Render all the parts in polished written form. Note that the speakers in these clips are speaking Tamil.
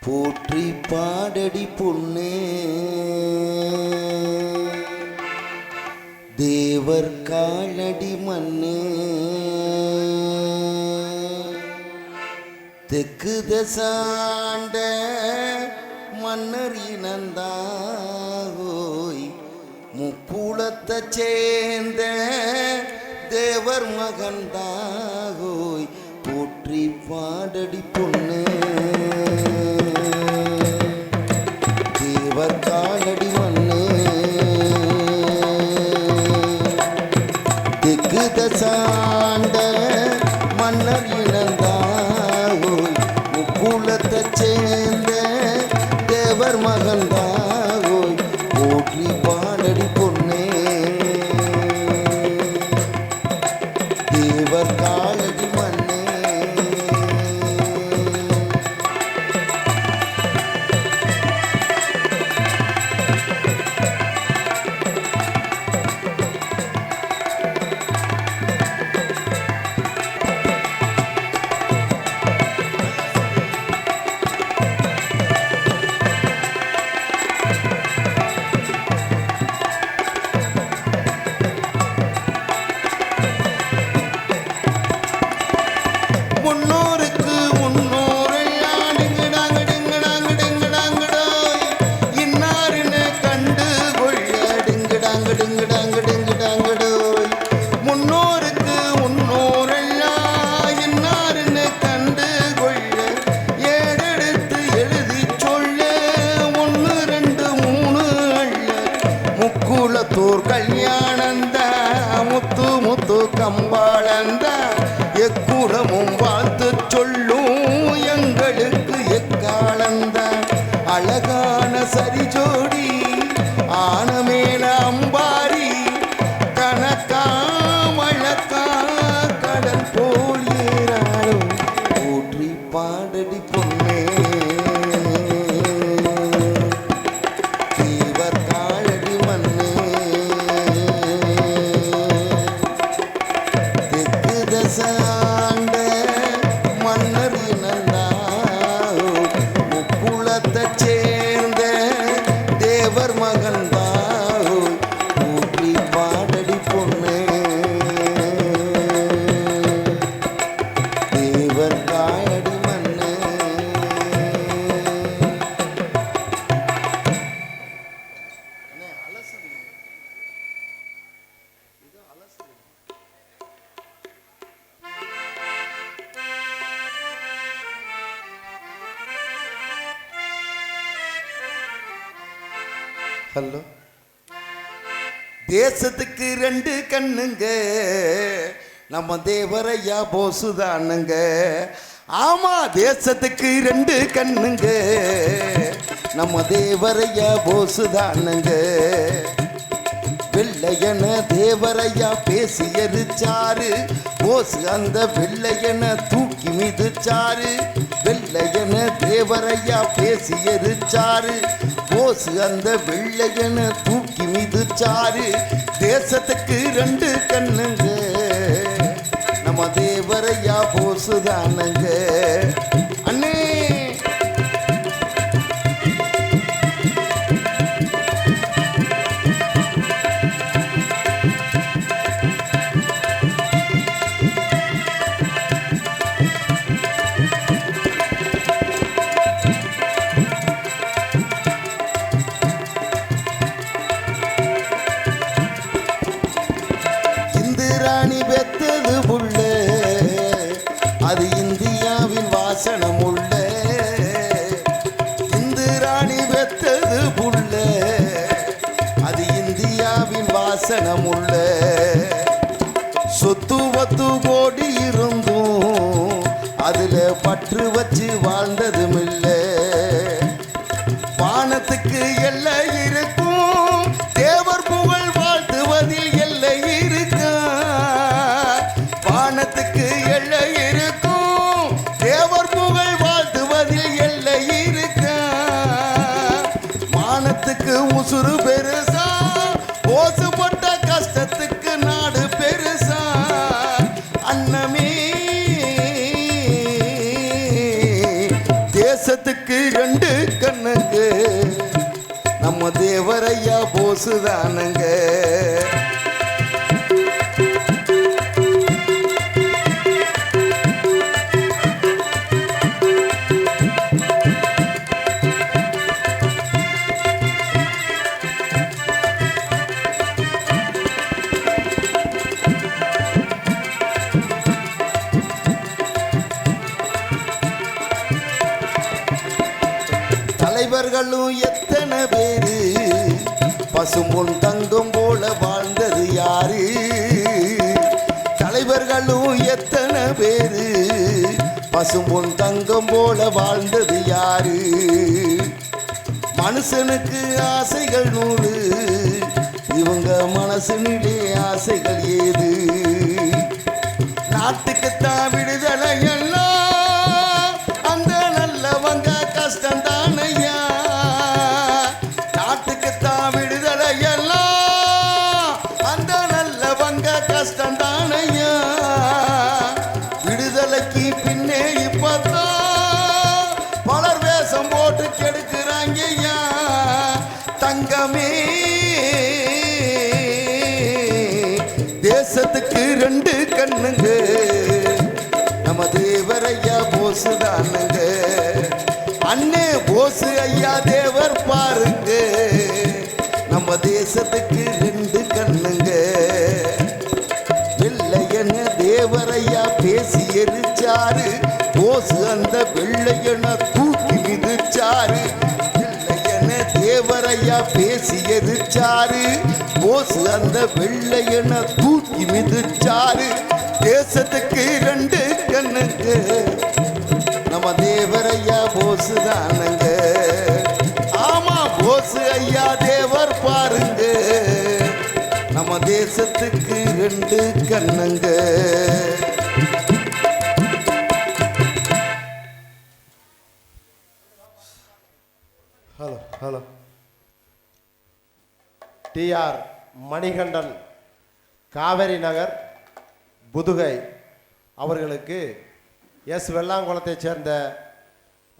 போற்றி பாடடி பொன்னே தேவர் காலடி மண்ணே தெற்கு தசாண்ட மன்னர் இனந்தாகோய் முக்குளத்தை சேர்ந்த தேவர் மகந்தாகோய் போற்றி பாடடி பொன்னே தேவர் காலடி மண்ணே தெற்கு தசாண்ட மன்னர் இனந்தாகோய் முக்குளத்தை சேர்ந்த தேவர் மகந்தாகோய் போற்றி பாடடி பொன்னே தேவர் காலடி மண்ணே. முக்குளத்தூர் கல்யாணந்த முத்து முத்து கம்பாளந்த எக்குளமும் வாழ்த்து சொல்லும் எங்களுக்கு எக்காலந்த அழகான சரிஜோடி ஆனமேல அம்பாரி கணக்கா மழக்கா கடல் போல் ஏறாடும் போற்றி பாடடி பொன்னே தேவர் காலடி மண்ணே தெற்கு தசாண்ட மன்னர் இனந்தாகோ முக்குளத்தை சேர்ந்த தேவர் மகந்தாகோ போற்றி பாடடி பொன்னே தேவர் காலடி மண்ணே. ஹலோ, தேசத்துக்கு ரெண்டு கண்ணுங்க நம்ம தேவரையா போசுதானுங்க. ஆமா, தேசத்துக்கு ரெண்டு கண்ணுங்க நம்ம தேவரையா போசுதானுங்க. வெள்ளையன தேவரையா பேசி எரிச்சாரு போசு அந்த வெள்ளையன தூக்கி மிதிச்சாரு. வெள்ளையன தேவரையா பேசி எரிச்சாரு போசு அந்த வெள்ளையன தூக்கி மிதிச்சாரு. தேசத்துக்கு ரெண்டு கண்ணுங்க நம்ம தேவரையா போசுதானுங்க. அண்ணே இந்திராணி பெத்தது புள்ள அது இந்தியாவின் வாசனம் உள்ள. இந்திராணி பெத்தது புள்ள அது இந்தியாவின் வாசனம் உள்ள. சொத்து பத்து கோடி இருந்தும் அதுல பற்று வச்சு வாழ்ந்ததும் இல்லை. வானத்துக்கு எல்லை இருக்கும் தேவர் புகழ் வாழ்த்துவதில் எல்லை இருக்கா. வானத்துக்கு எல்லை இருக்கும் தேவர் புகழ் வாழ்த்துவதில் எல்லை இருக்கா. வானத்துக்கு உசுறு பெருசா ஓசுப்பட்ட கஷ்டத்துக்கு நாடு பெருசா. அன்னமே கஷ்டத்துக்கு ரெண்டு கண்ணுங்க நம்ம தேவரையா போசுதானுங்க. தலைவர்களும் எத்தனை பேரு பசும்பொன் தங்கம் போல வாழ்ந்தது யாரு? தலைவர்களும் எத்தனை பேரு பசும்பொன் தங்கம் போல வாழ்ந்தது யாரு? மனுஷனுக்கு ஆசைகள் நூறு, இவங்க மனசுனிலே ஆசைகள் ஏது? நாட்டுக்குத்தான் விடுதலை எல்லாம் அந்த நல்லவங்க கஷ்டம்தானையா. நாட்டுக்குத்தான் விடுதலை எல்லாம் அந்த நல்லவங்க கஷ்டம்தானையா. விடுதலைக்கு பின்னே இப்பதான் பலர் வேஷம் போட்டு கெடுக்கிறாங்கய்யா. தங்கமே தேசத்துக்கு ரெண்டு கண்ணுங்க நம்ம தேவரையா போசுதானுங்க. அண்ணே போசு ஐயா தேவர் பாருங்க நம்ம தேசத்துக்கு ரெண்டு கண்ணுங்க. வெள்ளையன தேவரையா பேசி எரிச்சாரு, போசு அந்த வெள்ளையன தூக்கி மிதிச்சாரு. வெள்ளையன தேவரையா பேசி எரிச்சாரு, போசு அந்த வெள்ளையன தூக்கி மிதிச்சாரு. தேசத்துக்கு ரெண்டு கண்ணுங்க நம்ம தேவரையா போசுதானுங்க. ஆமா போசு ஐயா தேவர் பாருங்க நம்ம தேசத்துக்கு ரெண்டு கண்ணுங்க. Hello hello TR Manikandan Kaveri Nagar Pudugai அவர்களுக்கு எஸ் வெள்ளாங்குளத்தைச் சேர்ந்த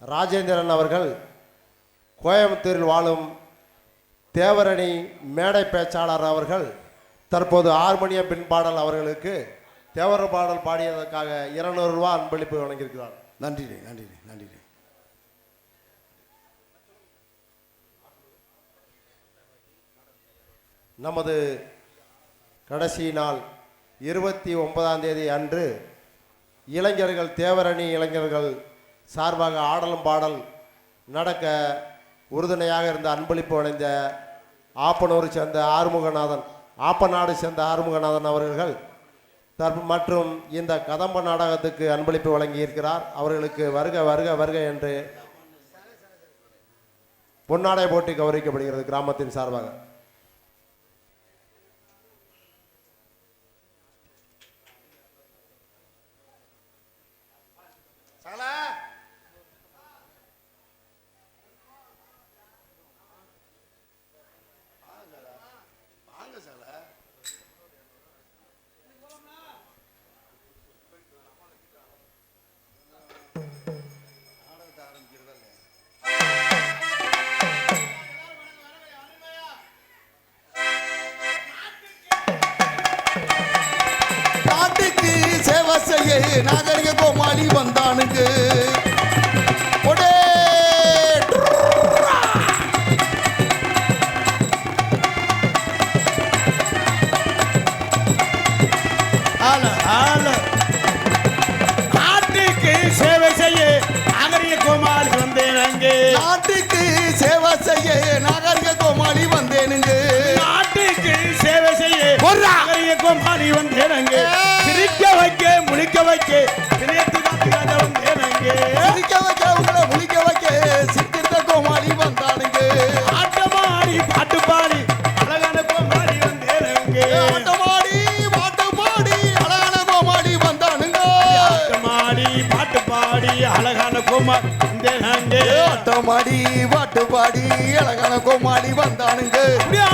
ராஜேந்திரன் அவர்கள் கோயம்புத்தூரில் வாழும் தேவரணி மேடை பேச்சாளர் அவர்கள் தற்போது ஹார்மோனியம் பின்பாடல் அவர்களுக்கு தேவர பாடல் பாடியதற்காக 200 ரூபா அன்பளிப்பு வழங்கியிருக்கிறார். நன்றி நன்றி நன்றி. நமது கடைசி நாள் 29ஆம் தேதி அன்று இளைஞர்கள் தேவரணி இளைஞர்கள் சார்பாக ஆடலும் பாடல் நடக்க உறுதுணையாக இருந்த அன்பளிப்பு வழங்கிய ஆப்பனூரை சேர்ந்த ஆறுமுகநாதன், ஆப்பநாடு சேர்ந்த ஆறுமுகநாதன் அவர்கள் மற்றும் இந்த கதம்ப நாடகத்துக்கு அன்பளிப்பு வழங்கியிருக்கிறார். அவர்களுக்கு வருக வருக வருக என்று பொன்னாடை போட்டி கௌரவிக்கப்படுகிறது கிராமத்தின் சார்பாக. நாகரிக கோமாளி வந்தானுங்க. நாட்டுக்கு சேவை செய்ய நாகரிக கோமாளி வந்தேனுங்க. நாட்டுக்கு சேவை செய்ய நாகரிக கோமாளி வந்தேனுங்க. நாட்டுக்கு சேவை செய்ய நாகரிக கோமாளி வந்தேனுங்க. சிரிக்க வைக்க முழிக்க வைக்க வந்தேனுங்க. சிரிக்க வைக்க உங்களை முழிக்க வைக்க சிரித்த கோமாளி வந்தானுங்க. ஆட்டமாடி பாட்டு பாடி அழகான கோமாளி வந்தேனுங்க. ஆட்டமாடி பாட்டு பாடி அழகான கோமாளி வந்தானுங்க. ஆட்டமாடி பாட்டு பாடி அழகான கோமாளி வந்தேனுங்க. ஆட்டமாடி பாட்டு பாடி அழகான கோமாளி வந்தானுங்க.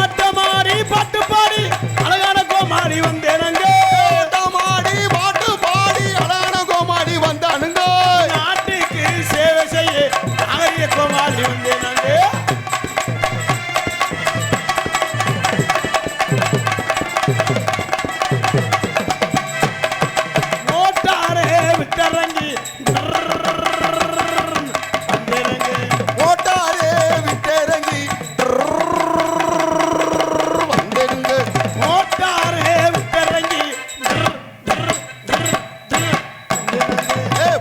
ஆட்டமாடி பாட்டு பாடி அழகான கோமாளி வந்தேனுங்க. ஆட்டமாடி பாட்டு பாடி அழகான கோமாளி வந்தானுங்க. நாட்டுக்கு சேவை செய்ய அகரிய கோமாளி வந்தேன் நாங்க மோட்டாரே விட்டரங்கி ஓட்டாரே விட்டேரங்கி வந்தேனுங்க மோட்டாரே விட்டரங்கி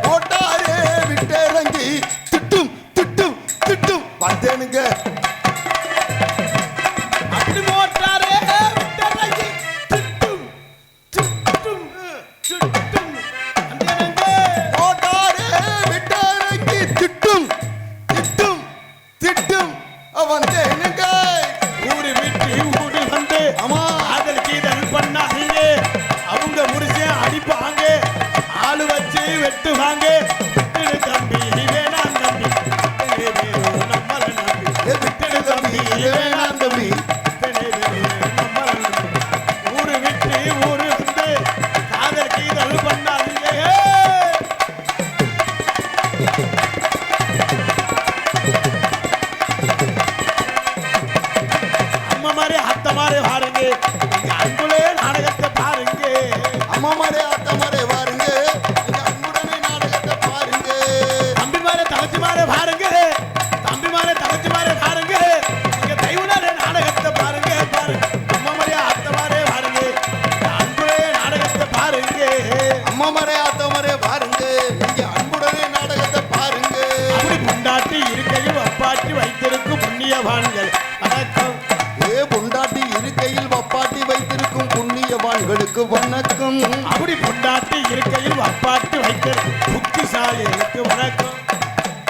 ஓட்டாரே விட்டேரங்கி திட்டும் திட்டும் திட்டும் வந்தேனுங்க அப்படி மோட்டாரே விட்டரங்கி திட்டும் திட்டும் திட்டும் வந்தேனுங்க ஓட்டாரே விட்டேரங்கி திட்டும் திட்டும் திட்டும் வந்தேனுங்க ஊரு விட்டு ஊரு வந்து ஆமா. காதல் கீதல் பண்ணாதீங்க அவங்க முடிச்சேன் அடிப்பாங்க ஆளு வச்சு வெட்டுவாங்க விட்டுடு தம்பி வேணாம் தம்பி இத்தனை பேரும் நம்மள நம்பி விட்டுடு தம்பி வேணாம் தம்பி இத்தனை பேரும் நம்மள நம்பி ஊரு விட்டு ஊரு வந்து காதல் கீதல் பண்ணாதீங்க அம்மா மாதிரி அத்தை மாதிரி பாருங்க இங்க அன்புலே நாடகத்தை பாருங்க அம்மா மாரே அத்தா மாரே வாருங்க இங்க அன்புடனே நாடகத்தை பாருங்க தம்பி மாதிரி தங்கச்சி மாதிரி பாருங்க தம்பி மாதிரி தங்கச்சி மாதிரி பாருங்க இங்க தெய்வனாலே நாடகத்தை பாருங்க பாருங்க அம்மா மாதிரி அத்தை மாதிரி பாருங்க இங்க அன்புலே நாடகத்தை பாருங்க அம்மா மாரே அத்தா மாரே வாருங்க இங்க அன்புடனே நாடகத்தை பாருங்க அப்படி கொண்டாட்டி இருக்கையில் அப்பாட்டி வைத்திருக்கும் புண்ணியவான்கள் வணக்கம் பொண்டாட்டி இருக்கையில் வப்பாட்டி வைத்திருக்கும் புண்ணியவான்களுக்கு வணக்கம் அப்படி பொண்டாட்டி இருக்கையில் அப்பாட்டி வைத்திருக்கும் புத்திசாலிகளுக்கு வணக்கம்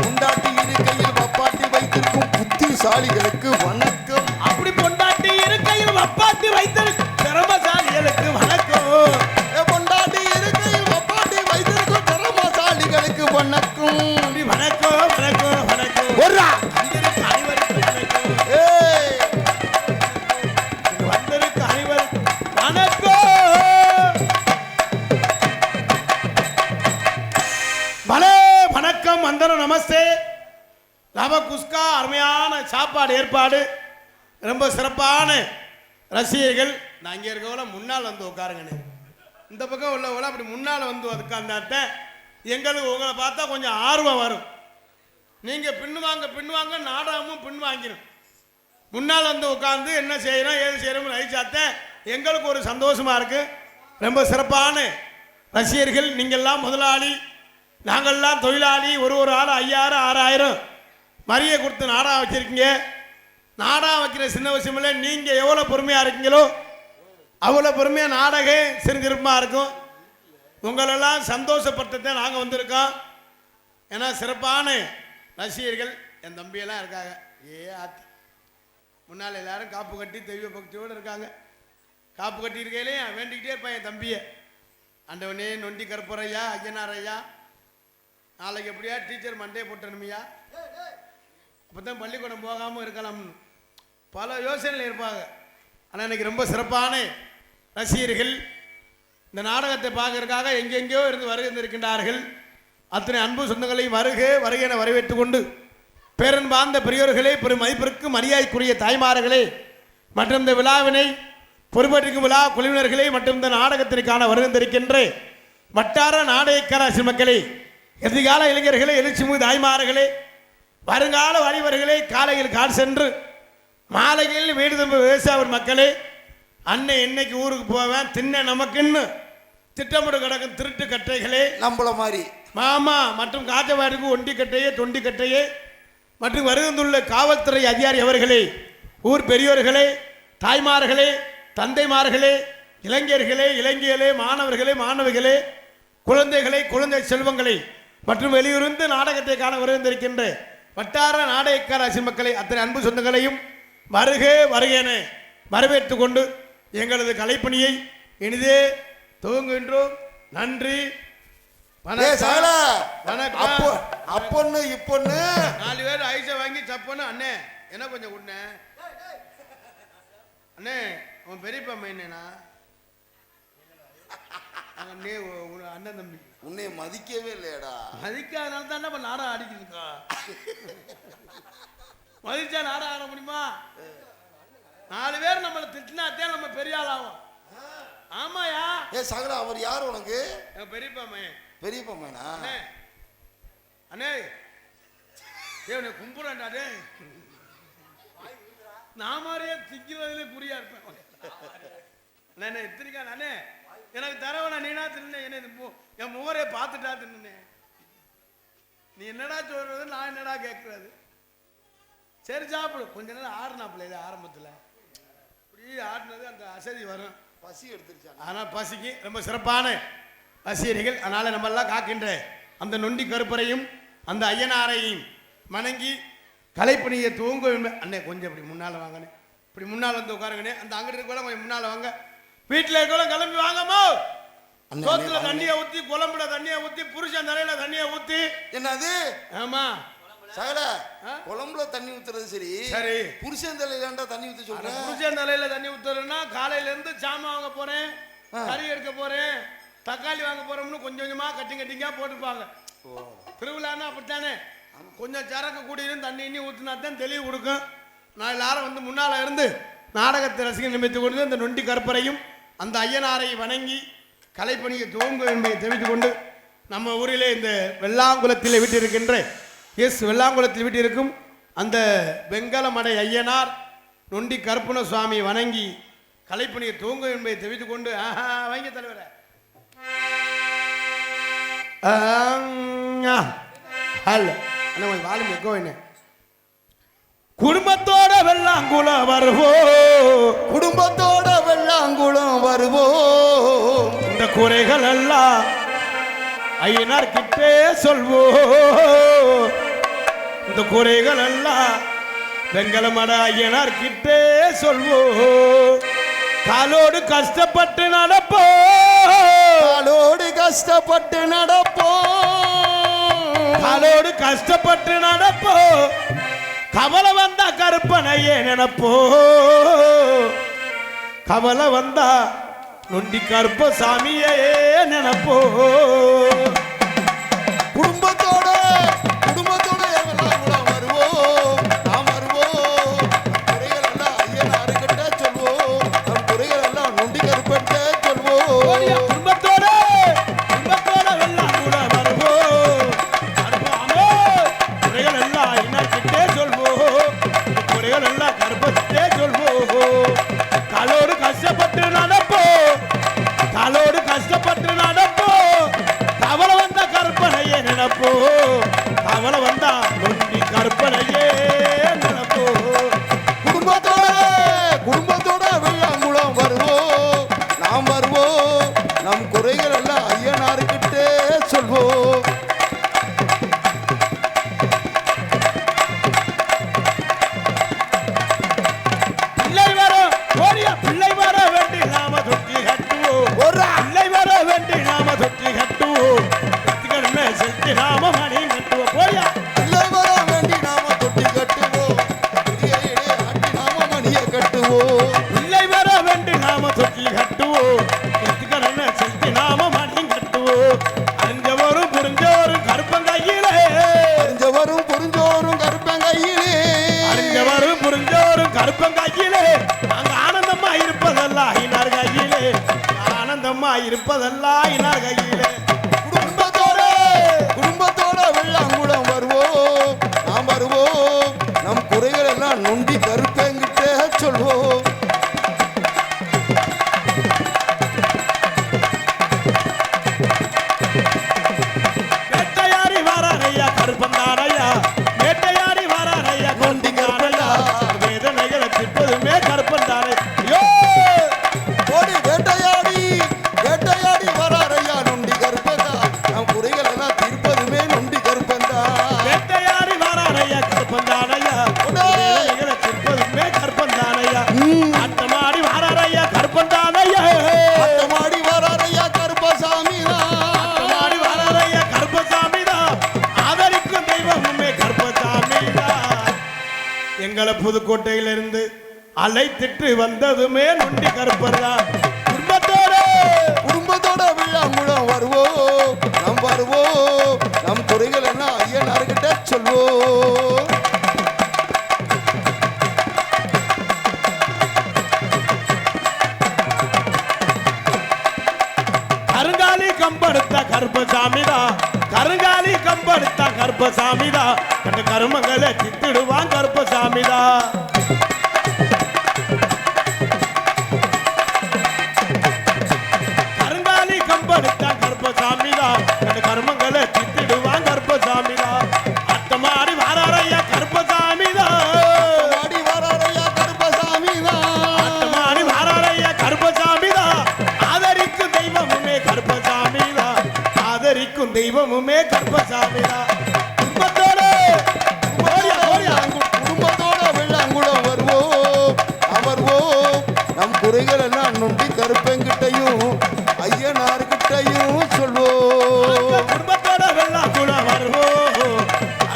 பொண்டாட்டி இருக்கையில் வப்பாட்டி வைத்திருக்கும் புத்திசாலிகளுக்கு வணக்கம் அப்படி பொண்டாட்டி இருக்கையில் அப்பாட்டி வைத்திருக்கும் திறமசாலிகளுக்கு வணக்கம் பொண்டாட்டி இருக்கையில் வப்பாட்டி வைத்திருக்கும் திறமசாலிகளுக்கு வணக்கம் அப்படி வணக்கம் வணக்கம் வணக்கம் ஒர்ரா வந்திருக்க அனைவருக்கும் வணக்கம் ஏய் இங்கு வந்திருக்க அனைவருக்கும் வணக்கம் பலே வணக்கம் வந்தனம் நமஸ்தே லவ குஸ்கா அருமையான சாப்பாடு ஏற்பாடு ரொம்ப சிறப்பான ரசிகர்கள் நான் இங்கே இருக்கவங்கள முன்னால் வந்து உட்காருங்கண்ணே இந்த பக்கம் உள்ளவங்கள அப்படி முன்னால் வந்து உட்கார்ந்தாட்ட எங்களுக்கு உங்களை பார்த்தா கொஞ்சம் ஆர்வம் வரும் நீங்கள் பின்னுவாங்க நாடகமும் பின்வாங்கிடும் முன்னால் வந்து உட்காந்து என்ன செய்யணும் ஏது செய்யணும்னு நினைச்சாத்த எங்களுக்கு ஒரு சந்தோஷமா இருக்கு ரொம்ப சிறப்பான ரசிகர்கள் நீங்கள்லாம் முதலாளி நாங்கள்லாம் தொழிலாளி ஒரு ஆள் 5000 6000 மரியை கொடுத்து நாடகம் வச்சிருக்கீங்க நாடகம் வைக்கிற சின்ன விஷயம் இல்லை நீங்கள் எவ்வளோ பொறுமையாக இருக்கீங்களோ அவ்வளோ பொறுமையாக நாடகம் சிறுதிருப்பமாக இருக்கும் உங்களெல்லாம் சந்தோஷப்பட்டு நாங்கள் வந்திருக்கோம் ஏன்னா சிறப்பான ரசிகர்கள் என் தம்பியெல்லாம் இருக்காங்க ஆத்தி முன்னால் எல்லாரும் காப்பு கட்டி தெய்வ பக்தியோடு இருக்காங்க காப்பு கட்டி இருக்கையிலே வேண்டிக்கிட்டே இருப்பேன் என் தம்பியை ஆண்டவனே நொண்டி கருப்பரையா ஐயனார் ஐயா நாளைக்கு எப்படியா டீச்சர் மண்டே போட்டணுமையா அப்போ தான் பள்ளிக்கூடம் போகாமல் இருக்கலாம்னு பல யோசனையில் இருப்பாங்க ஆனால் எனக்கு ரொம்ப சிறப்பான ரசிகர்கள் இந்த நாடகத்தை பார்க்கறதுக்காக எங்கெங்கேயோ இருந்து வருகின்றிருக்கின்றார்கள் அத்தனை அன்பு சொந்தங்களையும் வருக என வரவேற்று கொண்டு பேரன்பார்ந்த பெரியோர்களே பெரும் மதிப்பிற்கு மரியாதைக்குரிய தாய்மார்களே மற்றும் இந்த விழாவினை பொறுப்பேற்றிருக்கும் விழா குழுவினர்களே மற்றும் இந்த நாடகத்திற்கான வருகின்றிருக்கின்ற வட்டார நாடகராசி மக்களே எதிர்கால இளைஞர்களே எழுச்சிமு தாய்மார்களே வருங்கால வாலிபர்களே காலையில் கால் சென்று மாலையில் வீடு திரும்ப விவசாய மக்களே அன்னை என்னைக்கு ஊருக்கு போவேன் தின்ன நமக்குன்னு திட்டமிட்டு கிடக்கும் திருட்டு கட்டைகளே நம்மள மாதிரி மாமா மற்றும் காஜவாடிக்கு ஒண்டிக்கட்டையே தொண்டிக்கட்டையே மற்றும் வருகின்றுள்ள காவல்துறை அதிகாரி அவர்களே ஊர் பெரியோர்களே தாய்மார்களே தந்தைமார்களே இளைஞர்களே இளைஞர்களே மாணவர்களே குழந்தைகளை குழந்தை செல்வங்களை மற்றும் வெளியூர்ந்து நாடகத்தை காண வருகின்றிருக்கின்ற வட்டார நாடகராசி மக்களை அத்தனை அன்பு சொந்தங்களையும் வருகேன வரவேற்று கொண்டு எங்களது கலைப்பணியை இனிதே துவங்குகின்றோம். நன்றி அப்பொன்னு இப்பொன்னு 4 பேர் ஐஸை வாங்கி சப்பன்னு அண்ணே என்ன கொஞ்சம் உண்ண அண்ணே உன் பெரியப்பா மைனா அண்ணே அண்ணன் தம்பி உன்னை மதிக்கவே இல்லையடா மதிக்காதனால தான் நம்ம நாடகம் அடிக்கிட்டு இருக்கோம். மதிச்சா நாடகம் ஆட முடியுமா? 4 பேர் நம்மளை திட்டினாத்தே நம்ம பெரிய ஆள் ஆகும். ஆமாயா. சகல அவர் யார் உனக்கு? என் பெரியப்பா மையன். பெரியப்பா மையனா? அண்ணே ஏ கும்பிடுறேன்டா டே. நான் மாதிரியே திக்கிறதுல குறியா இருப்பேன். அண்ணே எத்தனைக்கா நானே எனக்கு தரவனா நீனா தின்னு என்ன என் முகரைய பார்த்துட்டா தின்னு. நீ என்னடா சொல்றது, நான் என்னடா கேட்கறது? சரி சாப்பிடு. கொஞ்ச நேரம் ஆடினாப்புல இது ஆரம்பத்தில் இப்படி ஆடினது அந்த அசதி வரும், பசி எடுத்துருச்சா. ஆனால் பசிக்கு ரொம்ப சிறப்பான ரசிகர்கள். அதனால நம்ம எல்லாம் காக்கின்ற அந்த நொண்டி கருப்பரையும் அந்த ஐயனாரையும் வணங்கி கலைப்பணியை தூங்க. அண்ணே கொஞ்சம் இப்படி முன்னால் வாங்கண்ணே, இப்படி முன்னால் வந்து உட்காருங்கண்ணே. அந்த அங்கிட்டு இருக்க கொஞ்சம் முன்னால் வாங்க. வீட்டில் இருக்க கிளம்பி வாங்கம்மா. சோத்துல தண்ணியை ஊற்றி, குழம்புல தண்ணியை ஊற்றி, புருஷன் தலையில தண்ணியை ஊற்றி. என்னது? ஆமா சகல குழம்புல தண்ணி ஊத்துறது சரி. சரி புருஷன் தலையில தண்ணி ஊத்த சொல்றேன். புருஷன் தலையில தண்ணி ஊத்துறதுன்னா காலையில இருந்து சாமான் வாங்க போறேன், கறி எடுக்க போறேன், தக்காளி வாங்க போறோம்னு கொஞ்சம் கொஞ்சமா கட்டிங்கா போட்டுருப்பாங்க. திருவிழான்னா அப்படித்தானே, கொஞ்சம் சரக்கு கூடியும் தண்ணி இன்னி ஊற்றினா தான் தெளிவு கொடுக்கும். நான் எல்லாரும் வந்து முன்னால இருந்து நாடகத்தை ரசிகர் நிமித்து கொண்டு அந்த நொண்டி கருப்பரையும் அந்த ஐயனாரை வணங்கி கலைப்பணியை துவங்க என்பதை தெரிவித்துக் கொண்டு நம்ம ஊரிலே இந்த வெள்ளாங்குளத்தில் வீட்டிருக்கின்ற வெள்ளாங்குளத்தில் வீட்டிருக்கும் அந்த வெங்கலமடை ஐயனார் நொண்டி கருப்பண சுவாமி வணங்கி கலைப்பணியை துவங்க என்பதை தெரிவித்துக் கொண்டு வைங்க தலைவரை. வாழும் எக்கோ என்ன குடும்பத்தோட வெள்ளாங்குளம் வருவோம், குடும்பத்தோட வெள்ளாங்குளம் வருவோம். இந்த குறைகள் எல்லாம் ஐயனார் கிட்டே சொல்வோம். இந்த குறைகள் எல்லாம் வெங்கலமட ஐயனார் கிட்டே சொல்வோம். காலோடு கஷ்டப்பட்டு நடப்போம், காலோடு கஷ்டப்பட்டு நடப்போம், காலோடு கஷ்டப்பட்டு நடப்போம். கவலை வந்தா கருப்பனையே நினைப்போ, கவலை வந்தா நொண்டி கருப்ப சாமியே நினைப்போ. குடும்பத்தோட குடும்பத்தோட வெள்ளாங்குளம் வருவோம், நாம் வருவோம். குறைகள் எல்லாம் ஐயனாருக்கிட்ட சொல்வோம், நம் குறைகள் எல்லாம் நொண்டி கருப்பட்ட சொல்வோம். குடும்பத்தோட குடும்பத்தோட வெள்ளாங்குளம் வருவோம், குறைகள் எல்லாம் ஐயனார்கிட்டே சொல்வோம், குறைகள் எல்லாம் கருப்பத்தே சொல்வோம். காலோடு கஷ்டப்பட்டு நடப்போம், காலோடு கஷ்டப்பட்டு நடப்போம். கவலை வந்த கற்பனையே நினைப்போ, கவலை வந்தா நொண்டி கற்பனையே நினைப்போ. குடும்பத்தோட குடும்பத்தோட வெள்ளாங்குளம் வருவோம், நாம் வருவோம். நம் குறைகள் எல்லாம் ஐயனாருக்கிட்டே சொல்வோம். பிள்ளை வர ஓடியா, பிள்ளை வர வேண்டி நாம தொட்டி கட்டுவோம், பிள்ளை வர வேண்டி நாம தொட்டி கட்டுவோம். கட்டுக்கணுமே செலுத்தி நாம மணி கட்டுவோம். போயா பிள்ளை வர வேண்டி நாம தொட்டி கட்டுவோம், ஆட்டி நாம மணியை கட்டுவோம். பிள்ளை வர வேண்டி நாம தொட்டி கட்டுவோம், கட்டுக்கணுமே செலுத்தி நாம மணி கட்டுவோம். அறிஞ்சவரும் புரிஞ்சவரும் கருப்பங்கையிலே, அறிஞ்சவரும் புரிஞ்சோரும் கருப்பங்கையிலே, அறிஞ்சவரும் புரிஞ்சவரும் கருப்பங்கையிலே. நாங்க ஆனந்தமா இருப்பதெல்லாம் ஐயனார் கையிலே, ஆனந்தமா இருப்பதெல்லாம் ஐயனார் கையிலே. குடும்பத்தோட குடும்பத்தோட வெள்ளாங்குளம் வருவோம், நாம் வருவோம். நம் குறைகள் எல்லாம் நொண்டி கருப்பங்கிட்ட சொல்வோம். வேட்டையாடி வாராரையா கருப்பந்தாரையா, வேட்டையாடி வாராரையா நொண்டி கருப்பையா. வேதனைகளை திப்பதுமே கருப்பந்தாரை. ஓடி வேட்டையாடி வேட்டையாடி வராரையா நொண்டி கருப்பந்தா, நம் குறைகள் எல்லாம் தீர்ப்பதுமே நொண்டி கருப்பந்தா. வேட்டையாடி வாராரையா கருப்பந்தாரையா, வேதனைகளை திப்பதுமே கருப்பந்தாரையா. ஆட்டமாடி வாராரையா கருப்பந்தாரையா, ஆட்டமாடி வராரையா கருப்பசாமிதா, ஆட்டமாடி வாராரையா கருப்பசாமிதான். ஆதரிக்கும் தெய்வமுமே கருப்பசாமிதான். எங்களை புதுக்கோட்டையிலிருந்து அலைத்திட்டு வந்ததுமே நொண்டி கருப்பர்தான். குடும்பத்தோட குடும்பத்தோட வெள்ளாங்குளம் வருவோம், நாம் வருவோம். நம் குறைகள் எல்லாம் ஐயனாருக்கிட்ட சொல்வோம். கருப்பசாமிதான் கருங்காலி கம்பெடுத்தான் கருப்பசாமிதான் கண்ட கருமங்களை தித்திடுவான் கருப்பசாமிதான் கருங்காலி கம்பெடுத்தான் கருப்பசாமிதான் கண்ட கருமங்களை தித்திடுவான் கருப்பசாமிதான் அட்டமாடி வாராரையா கருப்பசாமிதான் ஆடி வராரையா கருப்பசாமிதான் அட்டமாடி வாராரையா கருப்பசாமிதான் ஆதரிக்கும் தெய்வமுமே கருப்பசாமிதான் ஆதரிக்கும் தெய்வமுமே கருப்பசாமிதான் குடும்பத்தோட ஓடியா ஓடியா குடும்பத்தோட வெள்ளாங்குளம் வருவோம் அமர்வோம் நம் குறைகள் எல்லாம் நொண்டி கருப்பங்கிட்டையும் ஐயனார்கிட்டையும் சொல்வோம் குடும்பத்தோட வெள்ளம் கூட வருவோம்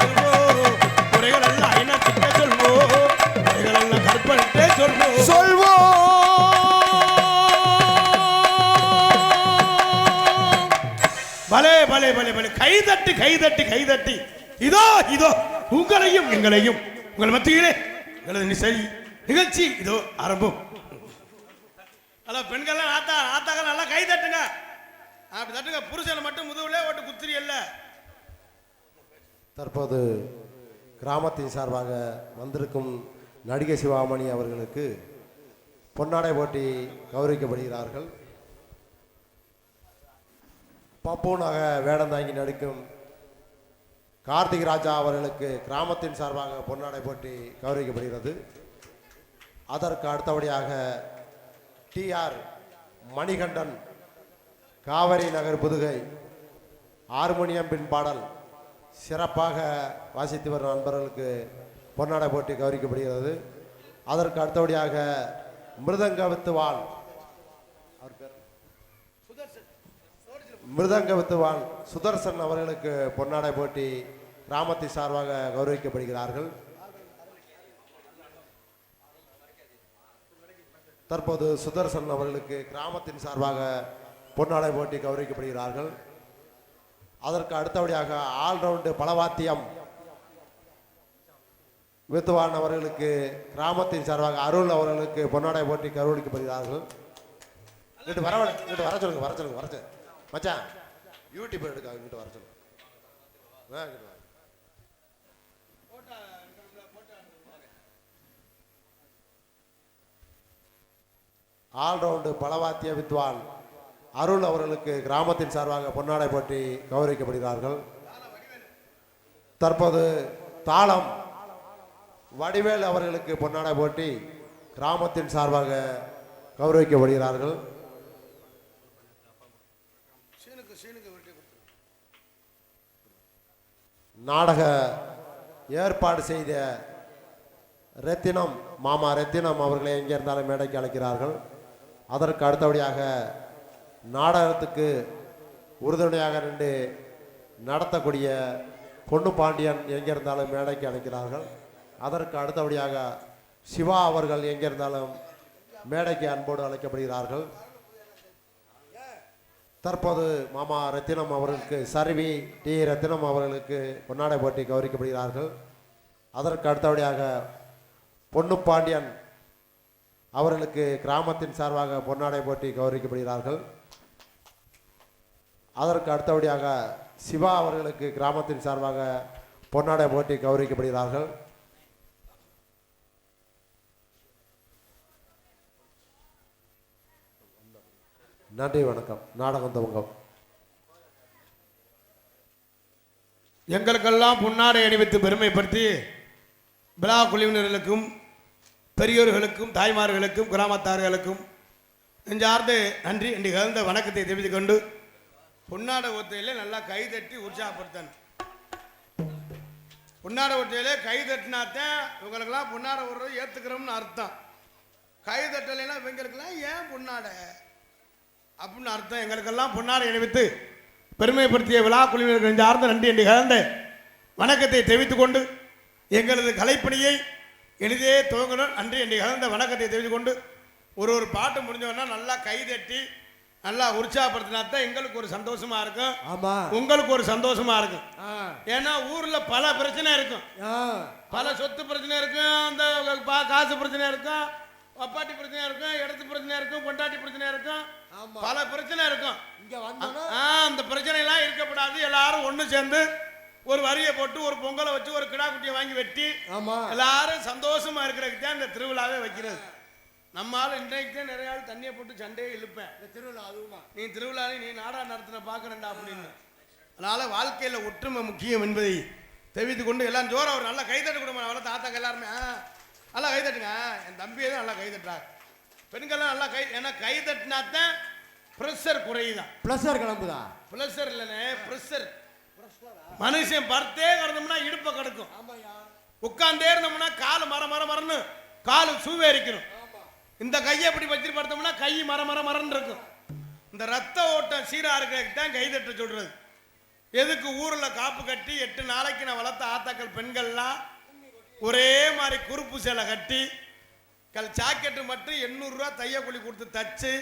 அருவோம் குறைகள் எல்லாம் ஐநா கிட்ட சொல்வோம் குறைகள் எல்லாம் கற்பனை சொல்வோம் சொல்வோம் பலே பலே பலே பலே கைதட்டி கைதட்டி கைதட்டி இதோ இதோ உங்களையும் எங்களையும் உங்கள் மத்தியிலே எங்களது நிகழ்ச்சி இதோ ஆரம்பம் ஹலோ பெண்கள்லாம் ஆத்தாக்கள் நல்லா கை தட்டுங்க அப்படி தட்டுங்க புருஷனை மட்டும் முதுகுலே ஓட்டு குத்திரி இல்ல தற்போது கிராமத்தின் சார்பாக வந்திருக்கும் நடிகை சிவாமணி அவர்களுக்கு பொன்னாடை போட்டி கௌரவிக்கப்படுகிறார்கள். பப்பூனாக வேடம் தாங்கி நடிக்கும் கார்த்திக் ராஜா அவர்களுக்கு கிராமத்தின் சார்பாக பொன்னாடை போட்டி கௌரவிக்கப்படுகிறது. அதற்கு அடுத்தபடியாக டிஆர் மணிகண்டன் காவிரி நகர் புதுகை ஹார்மோனியம் பின் பாடல் சிறப்பாக வாசித்து வரும் நண்பர்களுக்கு பொன்னாடை போட்டி கௌரவிக்கப்படுகிறது. அதற்கு அடுத்தபடியாக மிருதங்க வித்துவான் அவர் பேர் மிருதங்க வித்துவான் சுதர்சன் அவர்களுக்கு பொன்னாடை போட்டி கிராமத்தின் சார்பாக கௌரவிக்கப்படுகிறார்கள். தற்போது சுதர்சன் அவர்களுக்கு கிராமத்தின் சார்பாக பொன்னாடை போட்டி கௌரவிக்கப்படுகிறார்கள். அதற்கு அடுத்தபடியாக ஆல்ரவுண்டு பலவாத்தியம் வித்துவான் அவர்களுக்கு கிராமத்தின் சார்பாக அருள் அவர்களுக்கு பொன்னாடை போட்டி கௌரவிக்கப்படுகிறார்கள். இங்கிட்டு வர சொல்லுங்க மச்சான் யூடியூப் எடுக்க இங்கிட்டு வர சொல்லுங்க. ஆல்ரவுண்டு பலவாத்திய வித்வான் அருள் அவர்களுக்கு கிராமத்தின் சார்பாக பொன்னாடை போட்டி கௌரவிக்கப்படுகிறார்கள். தற்போது தாளம் வடிவேல் அவர்களுக்கு பொன்னாடை போட்டி கிராமத்தின் சார்பாக கௌரவிக்கப்படுகிறார்கள். நாடக ஏற்பாடு செய்த ரத்தினம் மாமா ரத்தினம் அவர்களை எங்கே இருந்தாலும் மேடைக்கு அழைக்கிறார்கள். அதற்கு அடுத்தபடியாக நாடகத்துக்கு உறுதுணையாக நின்று நடத்தக்கூடிய பொண்ணு பாண்டியன் எங்கே இருந்தாலும் மேடைக்கு அழைக்கிறார்கள். அதற்கு அடுத்தபடியாக சிவா அவர்கள் எங்கே இருந்தாலும் மேடைக்கு அன்போடு அழைக்கப்படுகிறார்கள். தற்போது மாமா ரத்தினம் அவர்களுக்கு சர்வி டி ரத்தினம் அவர்களுக்கு பொன்னாடை போட்டி கௌரவிக்கப்படுகிறார்கள். அதற்கு அடுத்தபடியாக பொண்ணு பாண்டியன் அவர்களுக்கு கிராமத்தின் சார்பாக பொன்னாடை போட்டி கௌரவிக்கப்படுகிறார்கள். அதற்கு அடுத்தபடியாக சிவா அவர்களுக்கு கிராமத்தின் சார்பாக பொன்னாடை போட்டி கௌரவிக்கப்படுகிறார்கள். நன்றி, வணக்கம். நாடகம் துவங்கம். எங்களுக்கெல்லாம் பொன்னாடை அணிவித்து பெருமைப்படுத்தி விழா குழுவினர்களுக்கும் பெரியோர்களுக்கும் தாய்மார்களுக்கும் கிராமத்தார்களுக்கும் நெஞ்சார்ந்த நன்றி என்று கலந்த வணக்கத்தை தெரிவித்துக் கொண்டு பொன்னாடை ஒத்தையிலே நல்லா கை தட்டி உற்சாகப்படுத்தணும். பொன்னாடை ஒத்தையிலே கை தட்டினாத்தான் இவங்களுக்கெல்லாம் பொன்னாடை விடுறது ஏற்றுக்கிறோம்னு அர்த்தம். கை தட்டலைன்னா இவங்களுக்கெல்லாம் ஏன் பொன்னாடை அப்படின்னு அர்த்தம். எங்களுக்கெல்லாம் பொன்னாடை அணிவித்து பெருமைப்படுத்திய விழா குழுவினர்கள் நெஞ்சார்ந்த நன்றி என்று கலந்த வணக்கத்தை தெரிவித்துக் கொண்டு எங்களது கலைப்பணியை எளிதே துவங்கணும் நன்றி என்று கலந்த வணக்கத்தை தெரிவித்துக் கொண்டு ஒரு பாட்டு முடிஞ்சோன்னா நல்லா கை தட்டி நல்லா உற்சாகப்படுத்தினாத்தான் எங்களுக்கு ஒரு சந்தோஷமா இருக்கும். ஆமா, உங்களுக்கு ஒரு சந்தோஷமா இருக்கும். ஏன்னா ஊர்ல பல பிரச்சனை இருக்கும், பல சொத்து பிரச்சனை இருக்கும், அந்த காசு பிரச்சனை இருக்கும், அப்பாட்டி பிரச்சனை இருக்கும், இடத்து பிரச்சனை இருக்கும், பொண்டாட்டி பிரச்சனை இருக்கும், ஆமா. பல பிரச்சனை இருக்கும். இங்க வந்தோன்னா அந்த பிரச்சனை எல்லாம் இருக்கப்படாது. எல்லாரும் ஒண்ணு சேர்ந்து ஒரு வரியை போட்டு ஒரு பொங்கலை வச்சு ஒரு கிடா குட்டியை வாங்கி வெட்டி ஆமா எல்லாரும் சந்தோஷமா இருக்கிறதுக்கு தான் இந்த திருவிழாவே வைக்கிறது. நம்மால இன்றைக்கு தான் நிறைய ஆள் தண்ணியை போட்டு சண்டையே இழுப்பேன். இந்த திருவிழா அதுவுமா நீ திருவிழாவை நீ நாடா நடத்தின பாக்குறேன்டா அப்படின்னு. அதனால வாழ்க்கையில ஒற்றுமை முக்கியம் என்பதை தெரிவித்துக் கொண்டு எல்லாம் ஜோரா ஒரு நல்ல கைதட்டு கொடுங்க. அவளை தாத்தாங்க எல்லாருமே நல்லா கைதட்டுங்க. என் தம்பியே தான் நல்லா கைதட்டுறாங்க. பெண்கள்லாம் நல்லா ஏன்னா கைதட்டினா தான் ப்ரெஷர் குறையுதான். பிளஸர் கிளம்புதா ப்ரெஷர் இல்லைண்ணே, ப்ரெஷர். மனுஷன் பர்த்தே கிடந்தோம்னா இடுப்பை கிடக்கும், ஆமாயா உட்கார்ந்தே இருந்தோம்னா காலு மரன்னு காலு சூவேரிக்கணும். இந்த கையை எப்படி வச்சு படுத்தோம்னா கை மரன்னு இருக்கும். இந்த ரத்த ஓட்டம் சீரா இருக்கிறதுக்கு தான் கைதட்ட சொல்றது. எதுக்கு ஊர்ல காப்பு கட்டி 8 நாளைக்கு நான் வளர்த்த ஆத்தாக்கள் பெண்கள்லாம் ஒரே மாதிரி குறுப்பு சேலை கட்டி ஜாக்கெட்டு மட்டும் 800 ரூபா தையக்கூலி கொடுத்து தச்சு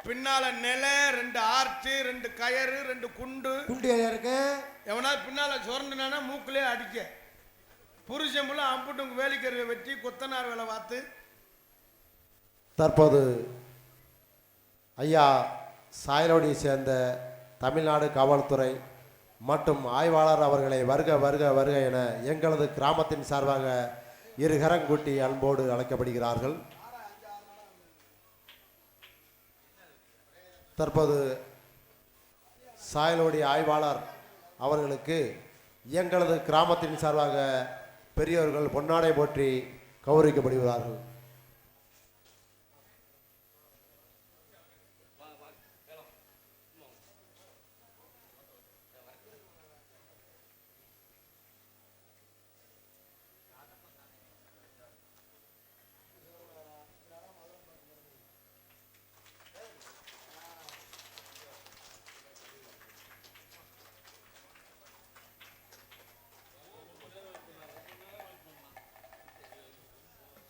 பின்னால நிலை 2 ஆர்ச்சு 2 கயறு 2 குண்டு இருக்கு. எவனாவது பின்னால சுரண்டுனா மூக்கிலே அடிக்க புருஷன் முள்ள அம்புட்டு வேலிக்கருவை வெட்டி கொத்தனார் வேலை பார்த்து. தற்போது ஐயா சாயலோடியை சேர்ந்த தமிழ்நாடு காவல்துறை மற்றும் ஆய்வாளர் அவர்களை வருக வருக வருக என எங்களது கிராமத்தின் சார்பாக இருகரங்கூட்டி அன்போடு அழைக்கப்படுகிறார்கள். தற்போது சாயலோடி ஆய்வாளர் அவர்களுக்கு எங்களது கிராமத்தின் சார்பாக பெரியோர்கள் பொன்னாடை போற்றி கௌரவிக்கப்படுகிறார்கள்.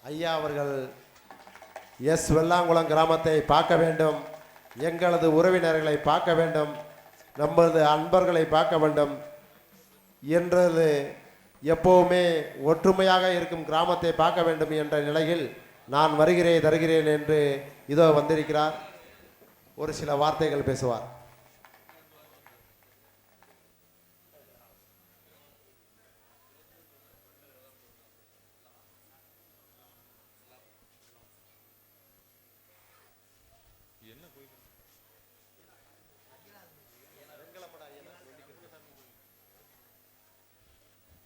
ஐயா அவர்கள் எஸ் வெள்ளாங்குளம் கிராமத்தை பார்க்க வேண்டும், எங்களது உறவினர்களை பார்க்க வேண்டும், நமது அன்பர்களை பார்க்க வேண்டும் என்றது எப்போவுமே ஒற்றுமையாக இருக்கும் கிராமத்தை பார்க்க வேண்டும் என்ற நிலையில் நான் வருகிறேன் தருகிறேன் என்று இதோ வந்திருக்கிறார். ஒரு சில வார்த்தைகள் பேசுவார்.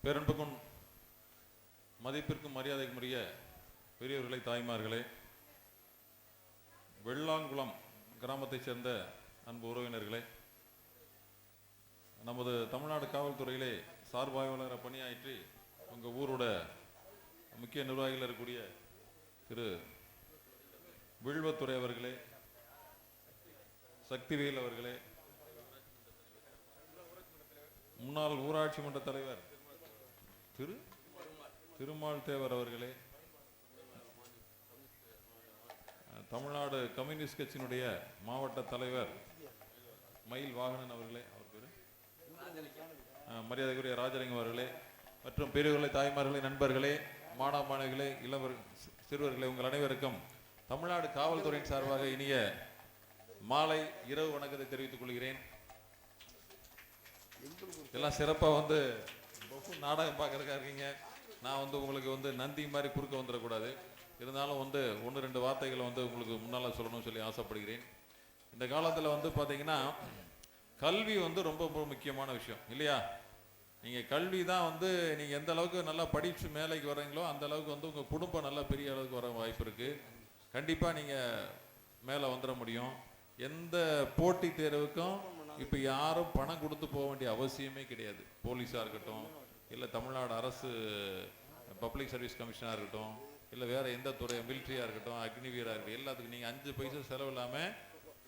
பேரன்புக்கும் மதிப்பிற்கும் மரியாதைக்கும் உரிய பெரியவர்களை, தாய்மார்களே, வெள்ளாங்குளம் கிராமத்தைச் சேர்ந்த அன்பு உறவினர்களே, நமது தமிழ்நாடு காவல்துறையிலே சார்பாய்வாளராக பணியாற்றி உங்கள் ஊரோட முக்கிய நிர்வாகிகள் இருக்கக்கூடிய திரு வில்வத்துறை அவர்களே, சக்திவேல் அவர்களே, முன்னாள் ஊராட்சி மன்ற தலைவர் திருமால் தேவர் அவர்களே, தமிழ்நாடு கம்யூனிஸ்ட் கட்சியினுடைய மாவட்ட தலைவர் மயில் வாகனன் அவர்களே, அவர் பேரு மரியாதைக்குரிய ராஜலிங்கம் அவர்களே, மற்றும் பெரியவர்களே, தாய்மார்களே, நண்பர்களே, மாணவ மாணவிகளே, இளவர் சிறுவர்களே, உங்கள் அனைவருக்கும் தமிழ்நாடு காவல்துறையின் சார்பாக இனிய மாலை இரவு வணக்கத்தை தெரிவித்துக் கொள்கிறேன். எல்லாம் சிறப்பாக நாடகம் பார்க்கறதுக்காக இருக்கீங்க. நான் உங்களுக்கு நந்தி மாதிரி குறுக்க வந்துடக்கூடாது. இருந்தாலும் 1-2 வார்த்தைகளை உங்களுக்கு முன்னால் சொல்லணும்னு சொல்லி ஆசைப்படுகிறேன். இந்த காலத்தில் பார்த்தீங்கன்னா கல்வி ரொம்ப ரொம்ப முக்கியமான விஷயம் இல்லையா? நீங்கள் கல்வி தான் நீங்கள் எந்த அளவுக்கு நல்லா படித்து மேலைக்கு வர்றீங்களோ அந்த அளவுக்கு உங்கள் குடும்பம் நல்லா பெரிய அளவுக்கு வர வாய்ப்பு இருக்குது. கண்டிப்பாக நீங்கள் மேலே வந்துட முடியும். எந்த போட்டித் தேர்வுக்கும் இப்போ யாரும் பணம் கொடுத்து போக வேண்டிய அவசியமே கிடையாது. போலீஸாக இருக்கட்டும், இல்லை தமிழ்நாடு அரசு பப்ளிக் சர்வீஸ் கமிஷனாக இருக்கட்டும், இல்லை வேறு எந்த துறை மிலிட்ரியாக இருக்கட்டும், அக்னிவீராக இருக்கட்டும், எல்லாத்துக்கும் நீங்கள் 5 பைசா செலவு இல்லாமல்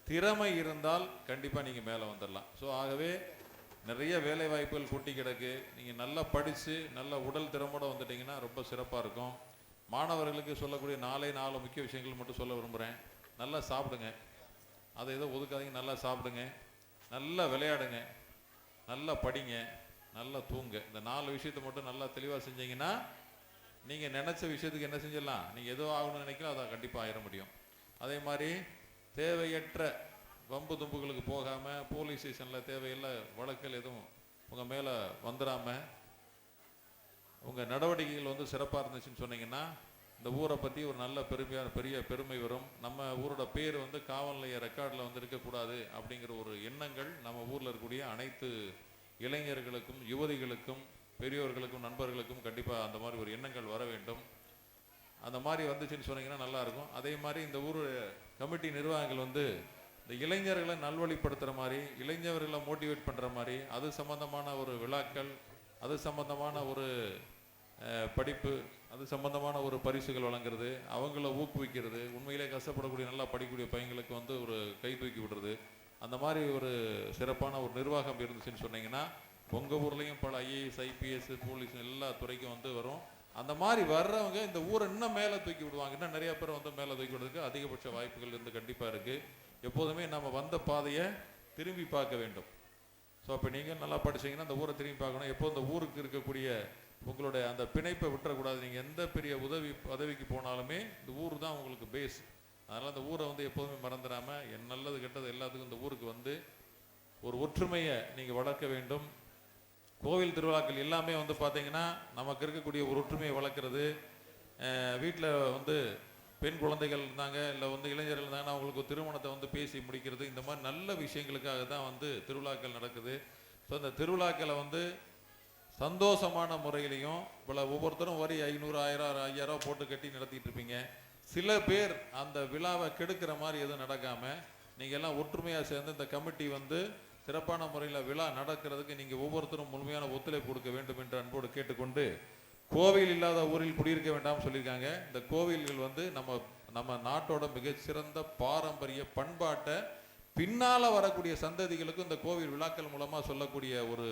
திறமை இருந்தால் கண்டிப்பாக நீங்கள் மேலே வந்துடலாம். ஸோ ஆகவே நிறைய வேலை வாய்ப்புகள் கூட்டி கிடக்கு. நீங்கள் நல்லா படித்து நல்ல உடல் திறமோடு வந்துட்டிங்கன்னா ரொம்ப சிறப்பாக இருக்கும். மாணவர்களுக்கு சொல்லக்கூடிய 4 முக்கிய விஷயங்கள் மட்டும் சொல்ல விரும்புகிறேன். நல்லா சாப்பிடுங்க, அதை எதோ ஒதுக்காதீங்க. நல்லா சாப்பிடுங்க, நல்லா விளையாடுங்க, நல்லா படிங்க, நல்லா தூங்க. இந்த 4 விஷயத்தை மட்டும் நல்லா தெளிவாக செஞ்சீங்கன்னா நீங்கள் நினச்ச விஷயத்துக்கு என்ன செஞ்சிடலாம், நீங்கள் ஏதோ ஆகணும்னு நினைக்கலாம் அதை கண்டிப்பாக ஆயிட முடியும். அதே மாதிரி தேவையற்ற வம்பு தும்புகளுக்கு போகாமல் போலீஸ் ஸ்டேஷனில் தேவையில்லை வழக்குகள் எதுவும் உங்கள் மேலே வந்துடாமல் உங்கள் நடவடிக்கைகள் வந்து சிறப்பாக இருந்துச்சுன்னு சொன்னீங்கன்னா இந்த ஊரை பற்றி ஒரு நல்ல பெரிய பெருமை வரும். நம்ம ஊரோட பேர் வந்து காவல் நிலைய ரெக்கார்டில் வந்து இருக்கக்கூடாது அப்படிங்கிற ஒரு எண்ணங்கள் நம்ம ஊரில் இருக்கக்கூடிய அனைத்து இளைஞர்களுக்கும் யுவதிகளுக்கும் பெரியோர்களுக்கும் நண்பர்களுக்கும் கண்டிப்பாக அந்த மாதிரி ஒரு எண்ணங்கள் வர வேண்டும். அந்த மாதிரி வந்துச்சுன்னு சொன்னீங்கன்னா நல்லாயிருக்கும். அதே மாதிரி இந்த ஊர் கமிட்டி நிர்வாகிகள் வந்து இந்த இளைஞர்களை நல்வழிப்படுத்துகிற மாதிரி, இளைஞர்களை மோட்டிவேட் பண்ணுற மாதிரி, அது சம்பந்தமான ஒரு விழாக்கள், அது சம்பந்தமான ஒரு படிப்பு, அது சம்பந்தமான ஒரு பரிசுகள் வழங்குறது, அவங்கள ஊக்குவிக்கிறது, உண்மையிலே கஷ்டப்படக்கூடிய நல்லா படிக்கக்கூடிய பையங்களுக்கு வந்து ஒரு கை தூக்கி விடுறது, அந்த மாதிரி ஒரு சிறப்பான ஒரு நிர்வாகம் இருந்துச்சுன்னு சொன்னீங்கன்னா உங்கள் ஊர்லேயும் பல ஐஏஎஸ் ஐபிஎஸ் போலீஸ் எல்லா துறைக்கும் வந்து வரும். அந்த மாதிரி வர்றவங்க இந்த ஊரை இன்னும் மேலே தூக்கி விடுவாங்க. இன்னும் நிறைய பேர் வந்து மேலே தூக்கி விடுறதுக்கு அதிகபட்ச வாய்ப்புகள் வந்து கண்டிப்பாக இருக்குது. எப்போதுமே நம்ம வந்த பாதையை திரும்பி பார்க்க வேண்டும். ஸோ அப்போ நீங்கள் நல்லா படிச்சீங்கன்னா இந்த ஊரை திரும்பி பார்க்கணும். எப்போ இந்த ஊருக்கு இருக்கக்கூடிய உங்களுடைய அந்த பிணைப்பை விட்டுறக்கூடாது. நீங்கள் எந்த பெரிய பதவிக்கு போனாலுமே இந்த ஊர் தான் உங்களுக்கு பேஸ். அதனால் அந்த ஊரை வந்து எப்போதுமே மறந்துடாமல் நல்லது கெட்டது எல்லாத்துக்கும் இந்த ஊருக்கு வந்து ஒரு ஒற்றுமையை நீங்கள் வளர்க்க வேண்டும். கோவில் திருவிழாக்கள் எல்லாமே வந்து பார்த்தீங்கன்னா நமக்கு இருக்கக்கூடிய ஒரு ஒற்றுமையை வளர்க்குறது. வீட்டில் வந்து பெண் குழந்தைகள் இருந்தாங்க, இல்லை வந்து இளைஞர்கள் இருந்தாங்கன்னா அவங்களுக்கு திருமணத்தை வந்து பேசி முடிக்கிறது, இந்த மாதிரி நல்ல விஷயங்களுக்காக தான் வந்து திருவிழாக்கள் நடக்குது. ஸோ இந்த திருவிழாக்களை வந்து சந்தோஷமான முறையிலையும் ஒவ்வொருத்தரும் வரி 500 1000 5000 போட்டு கட்டி நடத்திட்டு இருப்பீங்க. சில பேர் அந்த விழாவை கெடுக்கிற மாதிரி எதுவும் நடக்காமல் நீங்கள் எல்லாம் ஒற்றுமையாக சேர்ந்து இந்த கமிட்டி வந்து சிறப்பான முறையில் விழா நடக்கிறதுக்கு நீங்கள் ஒவ்வொருத்தரும் முழுமையான ஒத்துழைப்பு கொடுக்க வேண்டும் என்று அன்போடு கேட்டுக்கொண்டு, கோவில் இல்லாத ஊரில் குடியிருக்க வேண்டாம்னு சொல்லியிருக்காங்க. இந்த கோவில்கள் வந்து நம்ம நாட்டோட மிகச்சிறந்த பாரம்பரிய பண்பாட்டை பின்னால் வரக்கூடிய சந்ததிகளுக்கும் இந்த கோவில் விழாக்கள் மூலமாக சொல்லக்கூடிய ஒரு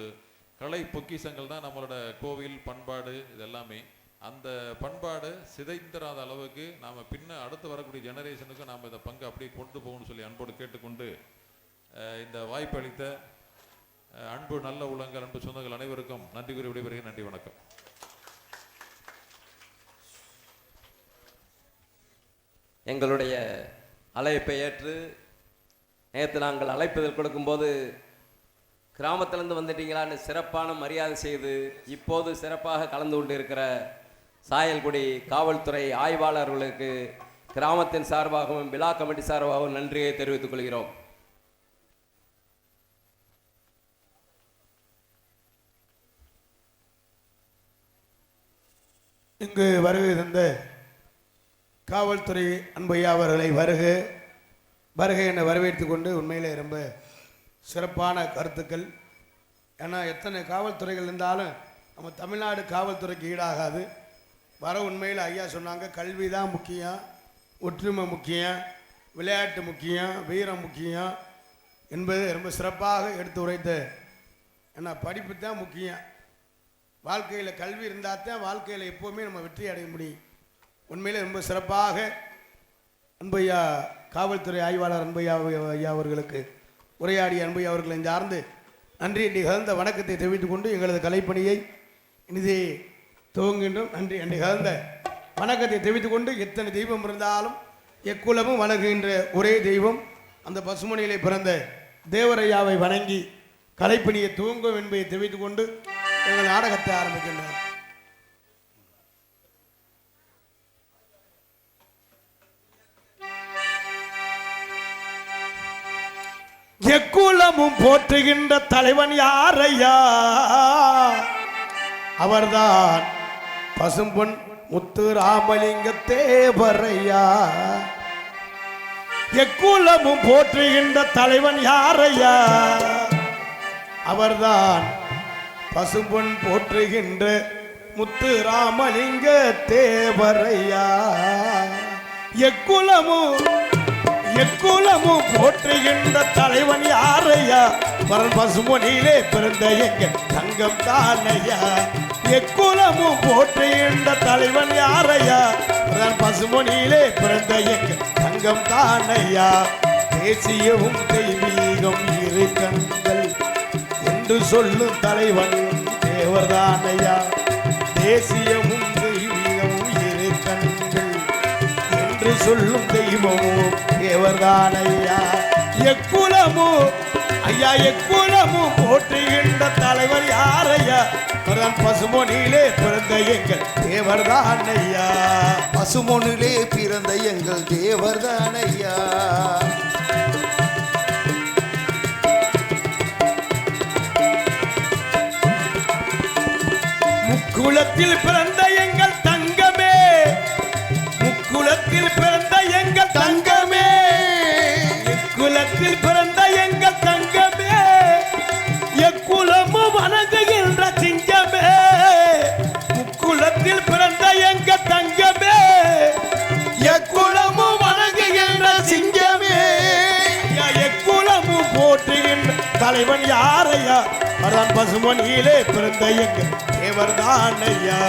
கலை பொக்கிஷங்கள் தான் நம்மளோட கோவில் பண்பாடு. இது எல்லாமே அந்த பண்பாடு சிதைந்தராத அளவுக்கு நாம் அடுத்து வரக்கூடிய ஜெனரேஷனுக்கு நாம் இந்த பங்கு அப்படியே கொண்டு போகணும்னு சொல்லி அன்போடு கேட்டுக்கொண்டு, இந்த வாய்ப்பு அளித்த அன்பு நல்ல உள்ளங்கள் அன்பு சொந்தங்கள் அனைவருக்கும் நன்றி கூறி விடைபெறுகிறேன். நன்றி, வணக்கம். எங்களுடைய அழைப்பை ஏற்று நேற்று நாங்கள் அழைப்பதில் கொடுக்கும்போது கிராமத்திலேருந்து வந்துட்டீங்களான்னு சிறப்பான மரியாதை செய்து இப்போது சிறப்பாக கலந்து கொண்டு இருக்கிற சாயல்குடி காவல்துறை ஆய்வாளர்களுக்கு கிராமத்தின் சார்பாகவும் விழா கமிட்டி சார்பாகவும் நன்றியை தெரிவித்துக் கொள்கிறோம். இங்கு வருகை தந்த காவல்துறை அன்பையா அவர்களை வருகை என வரவேற்று கொண்டு உண்மையிலே ரொம்ப சிறப்பான கருத்துக்கள். ஏன்னா எத்தனை காவல்துறைகள் இருந்தாலும் நம்ம தமிழ்நாடு காவல்துறைக்கு ஈடாகாது. உண்மையில் ஐயா சொன்னாங்க, கல்வி தான் முக்கியம், ஒற்றுமை முக்கியம், விளையாட்டு முக்கியம், வீரம் முக்கியம் என்பது ரொம்ப சிறப்பாக எடுத்து உரைத்த. ஏன்னா படிப்பு தான் முக்கியம். வாழ்க்கையில் கல்வி இருந்தால் தான் வாழ்க்கையில் எப்போவுமே நம்ம வெற்றி அடைய முடியும். உண்மையிலே ரொம்ப சிறப்பாக அன்பையா காவல்துறை ஆய்வாளர் அன்பையா ஐயா அவர்களுக்கு உரையாடிய அன்பையா அவர்களை சார்ந்து நன்றி கலந்த வணக்கத்தை தெரிவித்துக் கொண்டு எங்களது கலைப்பணியை இனிதே துவங்குகின்றோம். நன்றி கலந்த வணக்கத்தை தெரிவித்துக் கொண்டு, எத்தனை தெய்வம் இருந்தாலும் எக்குலமும் வணங்குகின்ற ஒரே தெய்வம் அந்த பசுமணியிலே பிறந்த தேவரையாவை வணங்கி கலைப்பணியை துவங்கும் என்பதை தெரிவித்துக் கொண்டு எங்கள் நாடகத்தை ஆரம்பிக்கின்றோம். எக்குலமும் போற்றுகின்ற தலைவன் யாரையா? அவர்தான் பசும்பொன் முத்து ராமலிங்க தேவரையா. எக்குலமும் போற்றுகின்ற தலைவன் யாரையா? அவர்தான் பசும்பொன் போற்றுகின்ற முத்து ராமலிங்க தேவரையா. எக்குலமும் போற்றுகின்ற தலைவன் யாரையா? வரன் பசுமொழியிலே பிறந்த எங்க தங்கம் தானையா. எக்குலமும் போற்றுகின்ற தலைவன் யாரையா? வரன் பசுமொழியிலே பிறந்த எங்க தங்கம் தானையா. தேசியமும் தெய்வீகம் இரு கண்கள் என்று சொல்லும் தலைவன் தேவர்தானையா. தேசியமும் தெய்வீகம் சொல்லும் தெய்வமோ தேவர்தான் ஐயா. எக்குலமோ ஐயா எக்குலமோ போற்றுகின்ற தலைவர் யார் ஐயா? அவர்தான் பசுமொழியிலே பிறந்த எங்கள் தேவர்தான் ஐயா. பசுமொனிலே பிறந்த எங்கள் தேவர்தான் ஐயா. முக்குலத்தில் பிறந்த எங்கள் தங்கமே, முக்குலத்தில் பிறந்த எங்கள் தங்கமே, எக்குலத்தில் பிறந்த எங்கள் தங்கமே, எக்குலமும் வணங்குகின்ற சிங்கமே. முக்குலத்தில் பிறந்த எங்கள் தங்கமே, எக்குலமும் வணங்குகின்ற சிங்கமே. எக்குலமும் போற்றுகின்ற தலைவன் யாரையா? அவர்தான் பசுமொழியிலே பிறந்த எங்கள் தேவர்தான் ஐயா.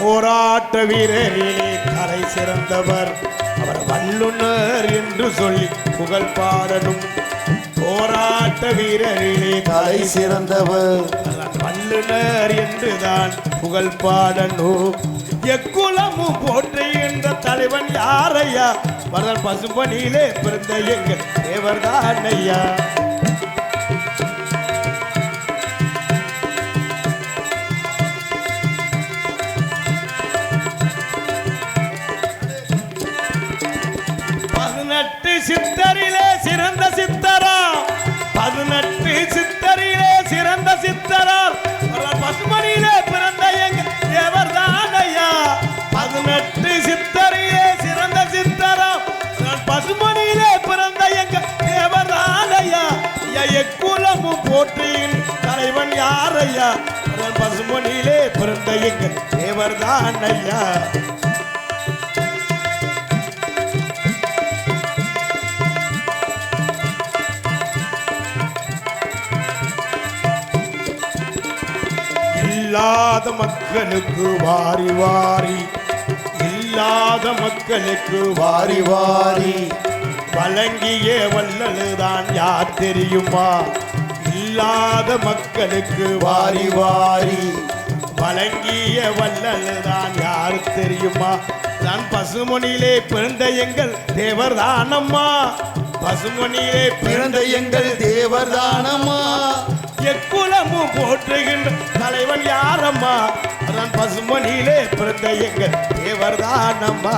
போராட்ட வீரரிலே தலை சிறந்தவர் அவர் வல்லுனர் என்று சொல்லி புகழ் பாடலும். போராட்ட வீரரிலே தலை சிறந்தவர் வல்லுனர் என்றுதான் புகழ் பாடலும். எக்குலமும் போற்றுகின்ற தலைவன் யாரையா? வரல் பசும்பொனியிலே பிறந்த எங்கள் தேவர்தான் ஐயா. சித்தரிலே சிறந்த சித்தரா, 18 சித்தரிலே சிறந்த சித்தரா பசுமணியிலே பிறந்த எங்கள் தேவர்தான் ஐயா. 18 சித்தரிலே சிறந்த சித்தரா பசுமணியிலே பிறந்த எங்கள் தேவர்தான் ஐயா. எக்குலமும் போற்றியின் தலைவன் யார் ஐயா? பசுமணியிலே பிறந்த எங்கள் தேவர்தான் ஐயா. இல்லாத மக்களுக்கு வாரி வாரி, இல்லாத மக்களுக்கு வாரி வாரி வழங்கிய வல்லலுதான் யார் தெரியுமா? இல்லாத மக்களுக்கு வாரி வாரி வழங்கிய வல்லலுதான் யார் தெரியுமா? நான் பசுமொழியிலே பிறந்த எங்கள் தேவர்தானம்மா. பசுமொழியிலே பிறந்த எங்கள் தேவர்தானம்மா. எக்குலமும் போற்றுகின்ற தலைவன் யாரம்மா? அதான் பசுமொழியிலே பிறந்த எங்கள் தேவர்தானம்மா.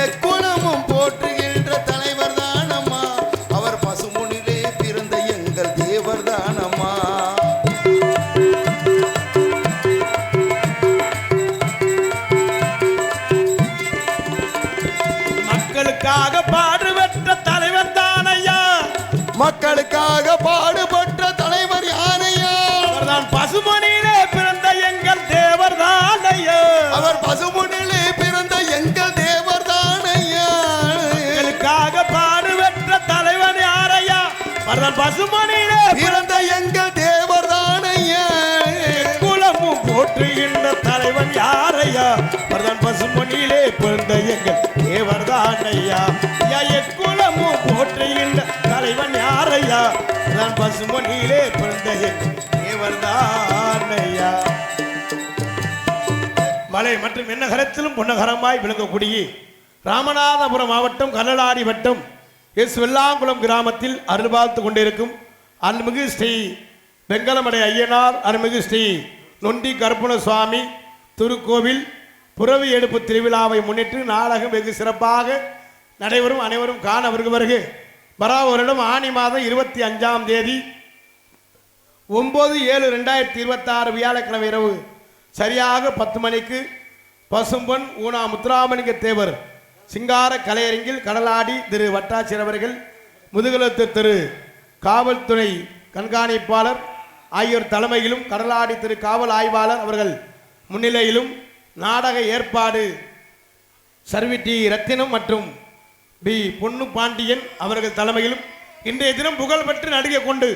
எக்குலமும் போற்றுகின்ற தலைவர்தானம்மா. அவர் பசுமொனிலே பிறந்த எங்கள் தேவர்தானம்மா. மக்களுக்காக பாடுபட்ட தலைவன் தானையா. மக்களுக்காக பாடுபட்ட தலைவர் யானையா? அவர்தான் பசுமொழியிலே பிறந்த எங்கள் தேவர்தானையா. அவர் பசுமொனிலே பிறந்த எங்கள் தேவர்தானையா. மக்களுக்காக பாடுபட்ட தலைவன் யாரையா? அவர்தான் பசுமொழியிலே பிறந்த எங்கள் தேவர்தானையா. குலமும் போற்றுகின்ற தலைவன் யாரையா? அவர்தான் பசுமொழியிலே பிறந்த எங்கள் தேவர்தானையா. எக்குலமும் போற்றுகின்ற தலைவன் யாரையா? நான் பசுமொழியிலே பிறந்த எங்கள் தேவர்தானையா. மலை மற்றும் என்னகரத்திலும் பொன்னகரமாய் விளங்கக்கூடிய ராமநாதபுரம் மாவட்டம் கல்லலாடி வட்டம் எஸ் வெள்ளாங்குளம் கிராமத்தில் அருள் பார்த்து கொண்டிருக்கும் அருள்மிகு ஸ்ரீ வெங்கலமடை ஐயனார் அருள்மிகு ஸ்ரீ நொண்டி கருப்பண சுவாமி திருக்கோவில் புறவி எடுப்பு திருவிழாவை முன்னிட்டு நாடகம் வெகு சிறப்பாக நடைபெறும். அனைவரும் காண வருகிறவர்கள் வரா வருடம் ஆனி மாதம் 25ஆம் தேதி 9/7/2026 வியாழக்கிழமை இரவு சரியாக 10 மணிக்கு பசும்பொன் ஊனா முத்துராமலிங்க தேவர் சிங்கார கலையரங்கில் கடலாடி திரு வட்டாட்சியர் அவர்கள், முதுகுலத்து திரு காவல்துறை கண்காணிப்பாளர் ஆகியோர் தலைமையிலும், கடலாடி திரு காவல் ஆய்வாளர் அவர்கள் முன்னிலையிலும் நாடக ஏற்பாடு சர்விட்டி ரத்தினம் மற்றும் பி பொன்னு பாண்டியன் அவர்கள் தலைமையிலும் இன்றைய தினம் புகழ்பெற்று நடிகை கொண்டு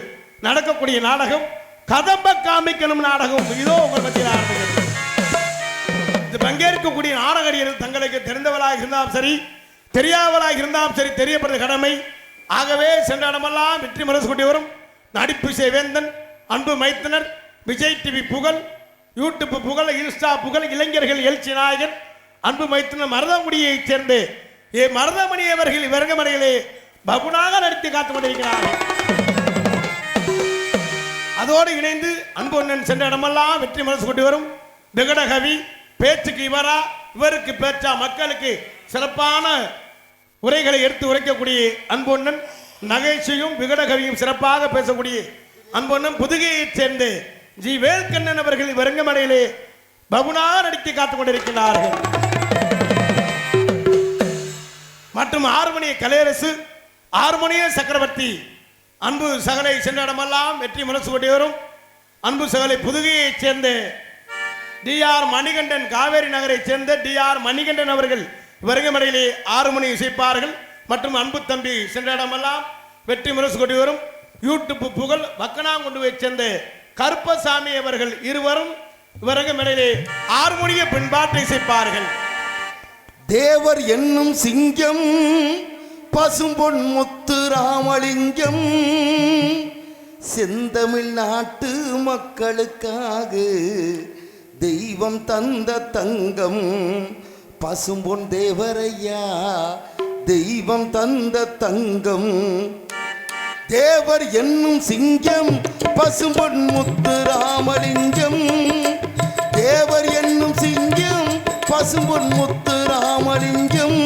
நடக்கக்கூடிய நாடகம் கதம்ப காமிக்கணும் நாடகம். இதோ உங்கள் பற்றி ஆரம்பிக்கிறது. இது பங்கேற்கக்கூடிய நாடகடியர்கள் தங்களுக்கு தெரிந்தவளாக இருந்தாலும் சரி, தெரியாதவளாக இருந்தாலும் சரி, தெரியப்படுற கடமை. ஆகவே சென்ற இடமெல்லாம் வெற்றி மனசு கொண்டு வரும் நடிப்பு சேவேந்தன், அன்பு மைத்தனர், விஜய் டிவி புகழ், யூடியூப் புகழ், இன்ஸ்டா புகழ், இளைஞர்கள் எழுச்சி நாயகன், அன்பு மைத்தனர் மருதமுடியைச் சேர்ந்து மருதமணி அவர்கள் விரங்கமடையிலே பகுனாக நடித்து காத்து கொண்டிருக்கிறார்கள். அதோடு இணைந்து அன்பு அண்ணன் சென்ற இடமெல்லாம் வெற்றி மனசு கொண்டு வரும் விகடகவி, பேச்சுக்கு இவரா, இவருக்கு பேச்சா, மக்களுக்கு சிறப்பான உரைகளை எடுத்து உரைக்கக்கூடிய அன்பொன்னன், நகைச்சுவையும் விகடகவியும் சிறப்பாக பேசக்கூடிய அன்பொன்னன், புதுகையைச் சேர்ந்து ஜி வேல்கண்ணன் அவர்கள் விரங்கமடையிலே பகுனாக நடித்து காத்துக் கொண்டிருக்கிறார்கள். மற்றும் ஹார்மோனிய கலையரசு, ஹார்மோனிய சக்கரவர்த்தி, அன்பு சகலை சென்ற இடமெல்லாம் வெற்றி மனசு கொண்டு வரும் அன்பு சகலை புதுகையைச் சேர்ந்த டிஆர் மணிகண்டன், காவேரி நகரைச் சேர்ந்த டிஆர் மணிகண்டன் அவர்கள் வருகமடையிலே 6 மணி இசைப்பார்கள். மற்றும் அன்பு தம்பி சென்ற இடமெல்லாம் வெற்றி முரசு கொண்டு வரும் யூடியூப் புகழ் வக்கனாங்குண்டுவை சேர்ந்த கருப்பசாமி அவர்கள் இருவரும் வருகமடையிலே 6 மணிய பின்பாட்டு இசைப்பார்கள். தேவர் என்னும் சிங்கம், பசும்பொன் முத்து ராமலிங்கம், செந்தமிழ் நாட்டு மக்களுக்காக தெய்வம் தந்த தங்கம், பசும்பொன் தேவரையா தெய்வம் தந்த தங்கம். தேவர் என்னும் சிங்கம், பசும்பொன் முத்து ராமலிங்கம், தேவர் என்னும் சிங்கம், பசும்பொன் முத்து ராமலிங்கம்,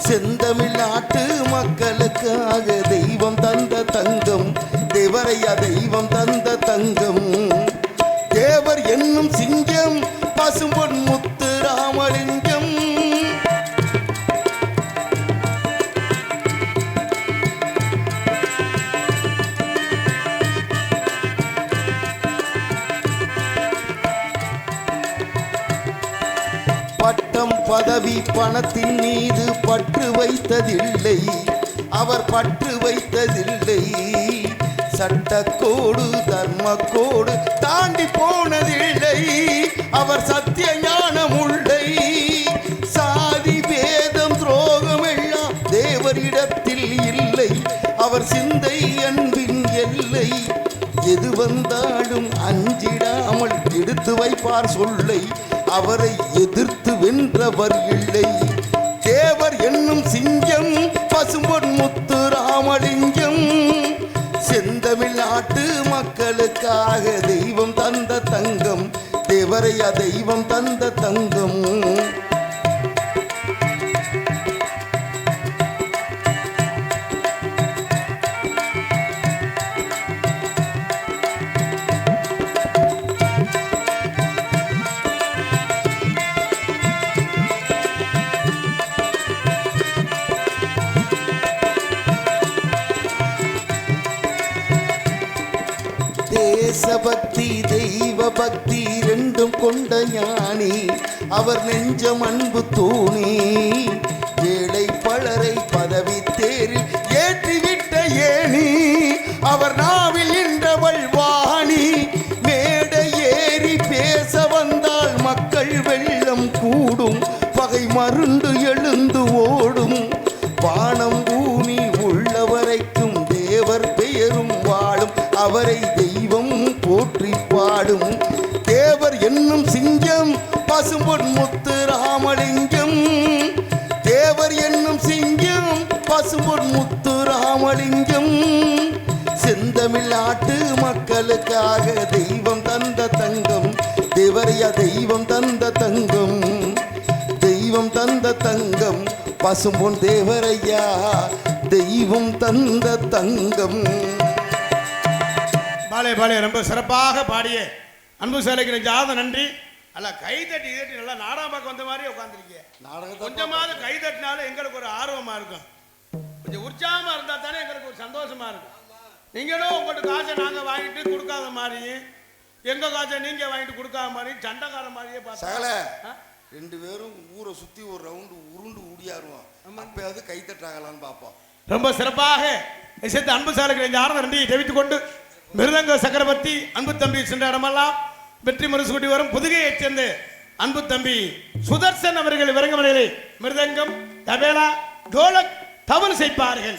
செந்தமிழ் நாட்டு மக்களுக்காக தெய்வம் தந்த தங்கம், தேவரையா தெய்வம் தந்த தங்கம். தேவர் என்னும் சிங்கம், பசும்பொன் முத்து ராமலிங்கம். பட்டம் பதவி பணத்தின் மீது பற்று வைத்ததில்லை, அவர் பற்று வைத்ததில்லை. சட்டக்கோடு தர்மக்கோடு தாண்டி போனதில்லை, அவர் சத்திய ஞானம் உள்ளை. சாதி பேதம் துரோகம் எல்லாம் தேவரிடத்தில் இல்லை, அவர் சிந்தை அன்பின் எல்லை. எது வந்தாலும் அஞ்சிடாமல் எடுத்து வைப்பார் சொல்லை, அவரை எதிர்த்து வென்றவர் இல்லை. தேவர் என்னும் சிங்கம், பசும்பொன் முத்து ராமலிங்கம், செந்தமிழ் நாட்டு மக்களுக்காக தெய்வம் தந்த தங்கம், தேவரையா தெய்வம் தந்த தங்கம். தேசபக்தி தெய்வ பக்தி ரெண்டும் கொண்ட ஞானி, அவர் நெஞ்சம் அன்பு தூணி. ஏழை பலரை பதவி தேரில் ஏற்றிவிட்ட ஏணி, அவர் நாவில் இன்றவள் வாணி. மேடை ஏறி பேச வந்தால் மக்கள் வெள்ளம் கூடும், பகை மருண்டு எழுந்து ஓடும். வானம் பூமி உள்ளவரைக்கும் தேவர் பெயரும் வாழும், அவரை தெய்வம் போற்றி பாடும். தேவர் என்னும் சிங்கம், பசும்பொன் முத்து ராமலிங்கம், தேவர் என்னும் சிங்கம், பசும்பொன் முத்து ராமலிங்கம், செந்தமிழ் நாட்டு மக்களுக்காக தெய்வம் தந்த தங்கம், தேவரையா தெய்வம் தந்த தங்கம், தெய்வம் தந்த தங்கம், பசும்பொன் தேவரையா தெய்வம் தந்த தங்கம். பாலே பாலே ரொம்ப சிறப்பாக பாடிய அன்பு சேலைக்கு ஜாத நன்றி. அல்ல கை தட்டி தட்டி நல்லா நாடகம் பார்க்க வந்த மாதிரி உட்காந்துருக்கீங்க. கொஞ்சமாவது கை தட்டினாலும் எங்களுக்கு ஒரு ஆர்வமா இருக்கும், கொஞ்சம் உற்சாகமா இருந்தா தானே எங்களுக்கு ஒரு சந்தோஷமா இருக்கும். நீங்களும் உங்கள்கிட்ட காசை நாங்கள் வாங்கிட்டு கொடுக்காத மாதிரியும், எங்க காசை நீங்க வாங்கிட்டு கொடுக்காத மாதிரியும் சண்டைக்கார மாதிரியே பார்த்தா ரெண்டு பேரும் ஊரை சுத்தி ஒரு ரவுண்டு உருண்டு ஊடியாருவோம், அப்பயாவது கை தட்டாங்களான்னு பார்ப்போம். ரொம்ப சிறப்பாக சேர்த்து அன்பு சேலைக்கு ஆர்வம் நன்றியை தெரிவித்துக் கொண்டு மிருதங்க சக்கரவர்த்தி அன்பு தம்பி சென்ற இடமெல்லாம் வெற்றி முரசு கொண்டு வரும் புதுகையைச் சேர்ந்த அன்பு தம்பி சுதர்சன் அவர்கள் விரங்கமடையிலே மிருதங்கம், தபேலா, டோலக், தவறு செய்ப்பார்கள்.